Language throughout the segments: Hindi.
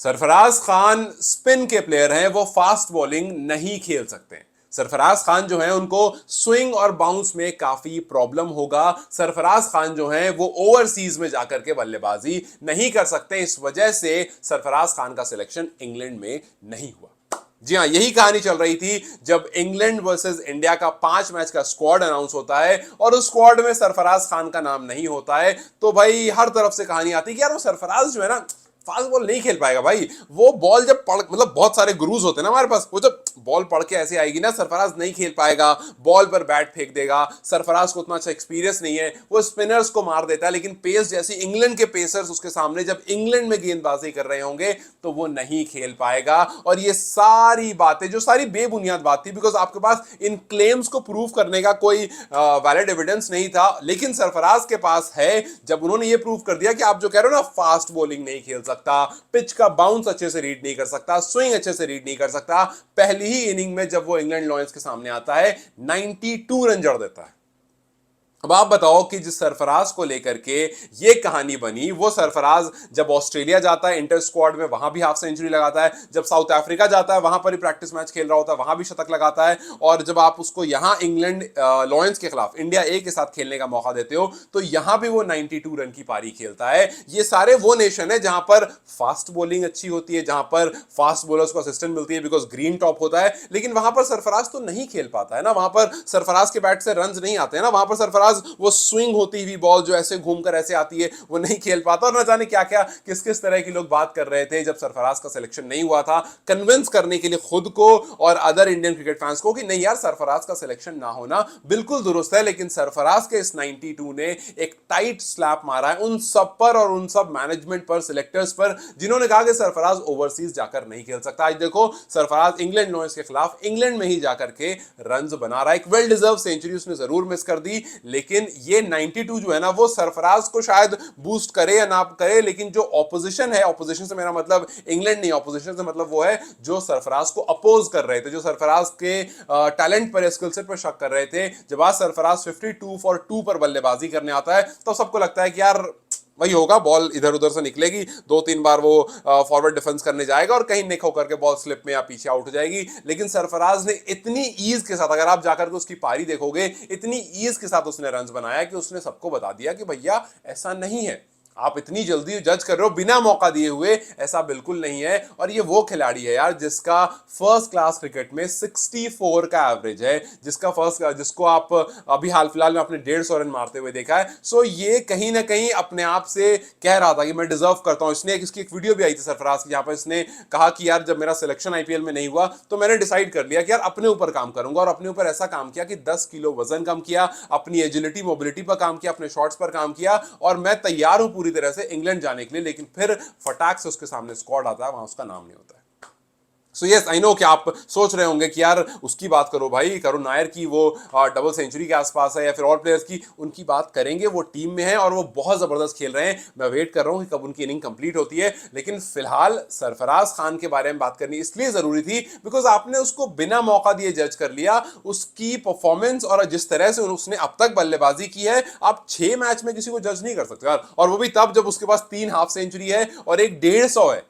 सरफराज खान स्पिन के प्लेयर हैं, वो फास्ट बॉलिंग नहीं खेल सकते हैं। सरफराज खान जो है उनको स्विंग और बाउंस में काफी प्रॉब्लम होगा। सरफराज खान जो है वो ओवरसीज में जाकर के बल्लेबाजी नहीं कर सकते, इस वजह से सरफराज खान का सिलेक्शन इंग्लैंड में नहीं हुआ। जी हाँ, यही कहानी चल रही थी जब इंग्लैंड वर्सेस इंडिया का 5 मैच का स्क्वाड अनाउंस होता है और उस स्क्वाड में सरफराज खान का नाम नहीं होता है, तो भाई हर तरफ से कहानी आती है कि यार वो सरफराज जो है ना फास्ट बॉल नहीं खेल पाएगा। भाई वो बॉल जब पड़, मतलब बहुत सारे गुरूज होते हैं ना हमारे पास, वो जब बॉल पड़ के ऐसे आएगी ना, सरफराज नहीं खेल पाएगा, बॉल पर बैट फेंक देगा। सरफराज को उतना अच्छा एक्सपीरियंस नहीं है, वो स्पिनर्स को मार देता है, लेकिन पेस जैसी इंग्लैंड के पेसर्स उसके सामने जब इंग्लैंड में गेंदबाजी कर रहे होंगे तो वो नहीं खेल पाएगा। और ये सारी बातें जो सारी बेबुनियाद बात थी, बिकॉज आपके पास इन क्लेम्स को प्रूव करने का कोई वैलिड एविडेंस नहीं था, लेकिन सरफराज के पास है। जब उन्होंने ये प्रूव कर दिया कि आप जो कह रहे हो ना फास्ट बॉलिंग नहीं खेल सकता, पिच का बाउंस अच्छे से रीड नहीं कर सकता, स्विंग अच्छे से रीड नहीं कर सकता, पहली ही इनिंग में जब वो इंग्लैंड लॉयंस के सामने आता है 92 रन जड़ देता है। अब आप बताओ कि जिस सरफराज को लेकर के ये कहानी बनी, वो सरफराज जब ऑस्ट्रेलिया जाता है इंटर स्क्वाड में वहां भी हाफ सेंचुरी लगाता है, जब साउथ अफ्रीका जाता है वहां पर ही प्रैक्टिस मैच खेल रहा होता है वहां भी शतक लगाता है, और जब आप उसको यहां इंग्लैंड लॉयंस के खिलाफ इंडिया ए के साथ खेलने का मौका देते हो तो यहां भी वो 92 रन की पारी खेलता है। ये सारे वो नेशन है जहां पर फास्ट बॉलिंग अच्छी होती है, जहां पर फास्ट बॉलर्स को असिस्टेंट मिलती है बिकॉज ग्रीन टॉप होता है, लेकिन वहां पर सरफराज तो नहीं खेल पाता है ना, वहां पर सरफराज के बैट से रन नहीं आते हैं ना, वहां पर सरफराज वो स्विंग होती हुई बॉल जो ऐसे घूमकर ऐसे आती है वो नहीं खेल पाता। और न जाने क्या क्या किस किस तरह की लोग बात कर रहे थे जब सरफराज का सिलेक्शन नहीं हुआ था, कन्विंस करने के लिए खुद को और अदर इंडियन क्रिकेट फैंस को कि नहीं यार सरफराज का सिलेक्शन ना होना बिल्कुल दुरुस्त है। लेकिन सरफराज के इस 92 ने एक टाइट स्लैप मारा है उन सब पर और उन सब मैनेजमेंट पर, सिलेक्टर्स पर, जिन्होंने कहा कि सरफराज ओवरसीज जाकर नहीं खेल सकता। आज देखो सरफराज इंग्लैंड लॉयंस के खिलाफ इंग्लैंड में ही जाकर के रन बना रहा है। एक वेल डिजर्व सेंचुरी उसने जरूर मिस कर दी, लेकिन ये 92 जो है ना वो सरफराज को शायद बूस्ट करे या ना करे, लेकिन जो ऑपोजिशन है, ऑपोजिशन से मेरा मतलब इंग्लैंड नहीं, ऑपोजिशन से मतलब वो है जो सरफराज को अपोज कर रहे थे, जो सरफराज के टैलेंट पर, स्किल सेट पर शक कर रहे थे। जब आज सरफराज 52 फॉर 2 पर बल्लेबाजी करने आता है तो सबको लगता है कि यार वही होगा, बॉल इधर उधर से निकलेगी, 2-3 बार वो फॉरवर्ड डिफेंस करने जाएगा और कहीं निक होकर के बॉल स्लिप में या पीछे आउट हो जाएगी। लेकिन सरफराज ने इतनी ईज के साथ, अगर आप जाकर के उसकी पारी देखोगे, इतनी ईज के साथ उसने रन्स बनाया कि उसने सबको बता दिया कि भैया ऐसा नहीं है, आप इतनी जल्दी जज कर रहे हो बिना मौका दिए हुए, ऐसा बिल्कुल नहीं है। और ये वो खिलाड़ी है यार जिसका फर्स्ट क्लास क्रिकेट में 64 का एवरेज है, जिसको आप अभी हाल फिलहाल में अपने 150 रन मारते हुए देखा है। सो ये कहीं ना कहीं अपने आप से कह रहा था कि मैं डिजर्व करता हूं। इसने इसकी एक वीडियो भी आई थी सरफराज की, जहां पर इसने कहा कि यार जब मेरा सिलेक्शन आईपीएल में नहीं हुआ तो मैंने डिसाइड कर लिया कि यार अपने ऊपर काम करूंगा, और अपने ऊपर ऐसा काम किया कि 10 किलो वजन कम किया, अपनी एजिलिटी मोबिलिटी पर काम किया, अपने शॉट्स पर काम किया, और मैं तैयार हूं पूरी तरह से इंग्लैंड जाने के लिए। लेकिन फिर फटाक से उसके सामने स्क्वाड आता है, वहां उसका नाम नहीं होता है। सो यस आई नो कि आप सोच रहे होंगे कि यार उसकी बात करो भाई, करुण नायर की, वो डबल सेंचुरी के आसपास है, या फिर और प्लेयर्स की, उनकी बात करेंगे, वो टीम में है और वो बहुत जबरदस्त खेल रहे हैं। मैं वेट कर रहा हूं कि कब उनकी इनिंग कंप्लीट होती है। लेकिन फिलहाल सरफराज खान के बारे में बात करनी इसलिए जरूरी थी बिकॉज आपने उसको बिना मौका दिए जज कर लिया। उसकी परफॉर्मेंस और जिस तरह से उसने अब तक बल्लेबाजी की है, आप 6 मैच में किसी को जज नहीं कर सकते यार, और वो भी तब जब उसके पास 3 हाफ सेंचुरी है और एक 150 है।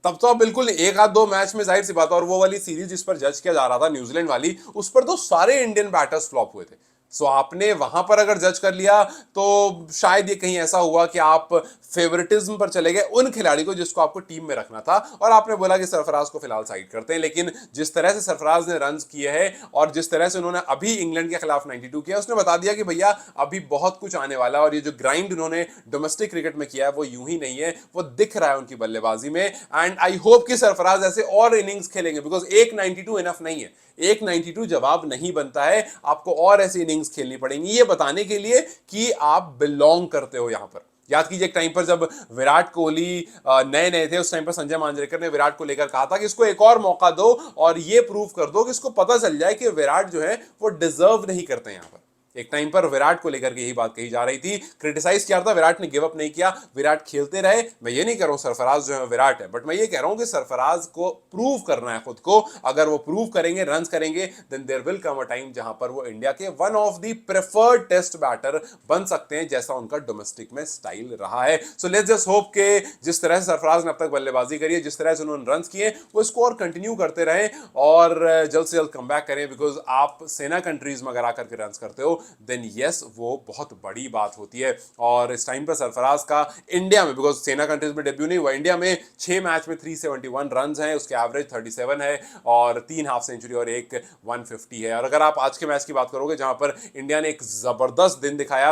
तब तो आप बिल्कुल एक आध दो मैच में, जाहिर सी बात है। और वो वाली सीरीज जिस पर जज किया जा रहा था न्यूजीलैंड वाली, उस पर तो सारे इंडियन बैटर्स फ्लॉप हुए थे। सो आपने वहां पर अगर जज कर लिया तो शायद ये कहीं ऐसा हुआ कि आप फेवरेटिज्म पर चले गए उन खिलाड़ी को जिसको आपको टीम में रखना था, और आपने बोला कि सरफराज को फिलहाल साइड करते हैं। लेकिन जिस तरह से सरफराज ने रन्स किए हैं और जिस तरह से उन्होंने अभी इंग्लैंड के खिलाफ 92 किया, उसने बता दिया कि भैया अभी बहुत कुछ आने वाला है। और ये जो ग्राइंड उन्होंने डोमेस्टिक क्रिकेट में किया है वो यूं ही नहीं है, वो दिख रहा है उनकी बल्लेबाजी में। एंड आई होप कि सरफराज ऐसे और इनिंग्स खेलेंगे, बिकॉज एक 92 इनफ नहीं है, एक 92 जवाब नहीं बनता है, आपको और ऐसी इनिंग्स खेलनी पड़ेंगी ये बताने के लिए कि आप बिलोंग करते हो यहां पर। याद कीजिए एक टाइम पर जब विराट कोहली नए नए थे, उस टाइम पर संजय मांजरेकर ने विराट को लेकर कहा था कि इसको एक और मौका दो और ये प्रूव कर दो कि इसको पता चल जाए कि विराट जो है वो डिजर्व नहीं करते यहां पर। एक टाइम पर विराट को लेकर के यही बात कही जा रही थी, क्रिटिसाइज किया था, विराट ने गिव अप नहीं किया, विराट खेलते रहे। मैं ये नहीं कह रहा हूं सरफराज जो है विराट है, बट मैं ये कह रहा हूं कि सरफराज को प्रूव करना है खुद को। अगर वो प्रूव करेंगे, रन करेंगे, then there will come a time जहां पर वो इंडिया के one of the preferred test batter बन सकते हैं, जैसा उनका डोमेस्टिक में स्टाइल रहा है। सो लेट्स जस्ट होप के जिस तरह से सरफराज ने अब तक बल्लेबाजी करी है, जिस तरह से उन्होंने रन किए, वो स्कोर कंटिन्यू करते रहे और जल्द से जल्द कम बैक करें। बिकॉज आप सेना कंट्रीज में अगर आकर के रन करते हो, देन यस वो बहुत बड़ी बात होती है। और इस टाइम पर सरफराज का इंडिया में, बिकॉज सेना कंट्रीज में डेब्यू नहीं हुआ, इंडिया में 6 मैच में 371 रन हैं, उसके एवरेज 37 है और 3 हाफ सेंचुरी और एक 150 है। और अगर आप आज के मैच की बात करोगे जहां पर इंडिया ने एक जबरदस्त दिन दिखाया,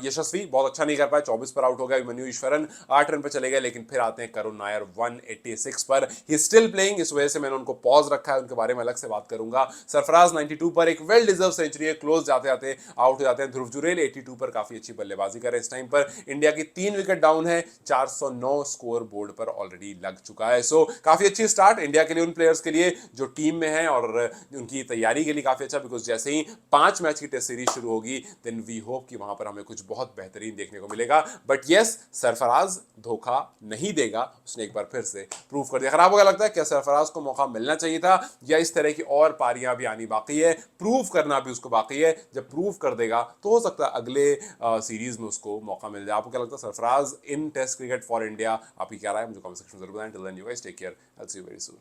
यशस्वी बहुत अच्छा नहीं कर पाया, 24 पर आउट हो गया, मनु ईश्वरन 8 रन पर चले गए, लेकिन फिर आते हैं करुण नायर 186 पर, ही स्टिल प्लेइंग। इस वजह से मैंने उनको पॉज रखा है, उनके बारे में अलग से बात करूंगा। सरफराज 92 पर एक वेल डिजर्व सेंचुरी है, क्लोज जाते जाते आउट हो जाते हैं। ध्रुव जुरेल 82 पर काफी अच्छी बल्लेबाजी कर रहे हैं। इस टाइम पर इंडिया की 3 विकेट डाउन है, 409 स्कोर बोर्ड पर ऑलरेडी लग चुका है। सो काफी अच्छी स्टार्ट इंडिया के लिए, उन प्लेयर्स के लिए जो टीम में है, और उनकी तैयारी के लिए काफी अच्छा। बिकॉज जैसे ही 5 मैच की टेस्ट सीरीज शुरू होगी, देन वी होप कि वहां पर हमें कुछ बहुत बेहतरीन देखने को मिलेगा। बट यस, सरफराज धोखा नहीं देगा, उसने एक बार फिर से प्रूव कर दिया। खराब होगा लगता है क्या सरफराज को मौका मिलना चाहिए था, या इस तरह की और पारियां भी आनी बाकी है, प्रूव करना भी उसको बाकी है। जब प्रूव कर देगा तो हो सकता है अगले सीरीज में उसको मौका मिल जाए। आपको क्या लगता है सरफराज इन टेस्ट क्रिकेट फॉर इंडिया? आपकी क्या राय है, मुझे कमेंट सेक्शन में जरूर बताएं। Till then you guys take care, I will see you very soon.